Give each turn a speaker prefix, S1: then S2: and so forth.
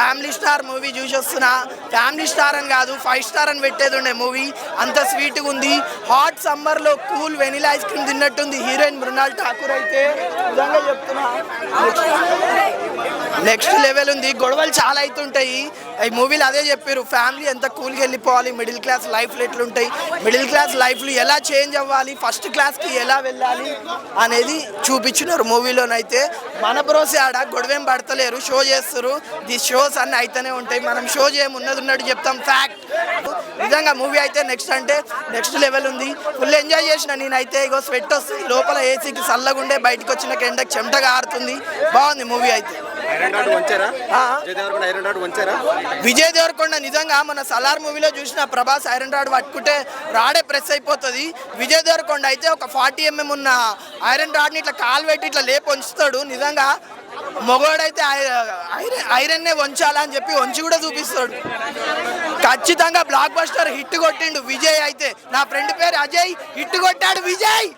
S1: Family star movie చూసి వస్తున్నా. Family star అని కాదు, 5 స్టార్ అని పెట్టేది ఉండే మూవీ. అంత స్వీట్గా ఉంది. హాట్ సమ్మర్లో కూల్ వెనిలా ఐస్ క్రీమ్ తిన్నట్టుంది. హీరోయిన్ మృణాల్ ఠాకూర్ అయితే నిజంగా చెప్తున్నా నెక్స్ట్ లెవెల్ ఉంది. గొడవలు చాలా అవుతుంటాయి. ఈ మూవీలో అదే చెప్పారు, ఫ్యామిలీ ఎంత కూల్గా వెళ్ళిపోవాలి, మిడిల్ క్లాస్ లైఫ్లు ఎట్లుంటాయి, మిడిల్ క్లాస్ లైఫ్లు ఎలా చేంజ్ అవ్వాలి, ఫస్ట్ క్లాస్కి ఎలా వెళ్ళాలి అనేది చూపించినారు మూవీలోనైతే. మన బ్రోసే ఆడ గొడవేం పడతలేరు, షో చేస్తారు. ది షోస్ అన్నీ అయితేనే ఉంటాయి. మనం షో చేయమున్నది ఉన్నట్టు చెప్తాం, ఫ్యాక్ట్. నిజంగా మూవీ అయితే నెక్స్ట్ లెవెల్ ఉంది. ఫుల్ ఎంజాయ్ చేసిన నేనైతే. ఇగో స్వెట్ వస్తుంది, లోపల ఏసీకి చల్లగుండే, బయటకు వచ్చిన ఎండకు చెమటగా ఆరుతుంది. బాగుంది మూవీ అయితే. విజయ్ దేవరకొండ నిజంగా మన సలార్ మూవీలో చూసిన ప్రభాస్ ఐరన్ రాడ్ పట్టుకుంటే రాడే ప్రెస్ అయిపోతుంది. విజయ్ దేవరకొండ అయితే ఒక 40 mm ఉన్న ఐరన్ రాడ్ని ఇట్లా కాలు పెట్టి ఇట్లా లేపి ఉంచుతాడు. నిజంగా మొగోడైతే ఐరన్నే వంచాలా అని చెప్పి వంచి కూడా చూపిస్తాడు. ఖచ్చితంగా బ్లాక్ బస్టర్ హిట్ కొట్టిండు విజయ్ అయితే. నా ఫ్రెండ్ పేరు అజయ్, హిట్ కొట్టాడు విజయ్.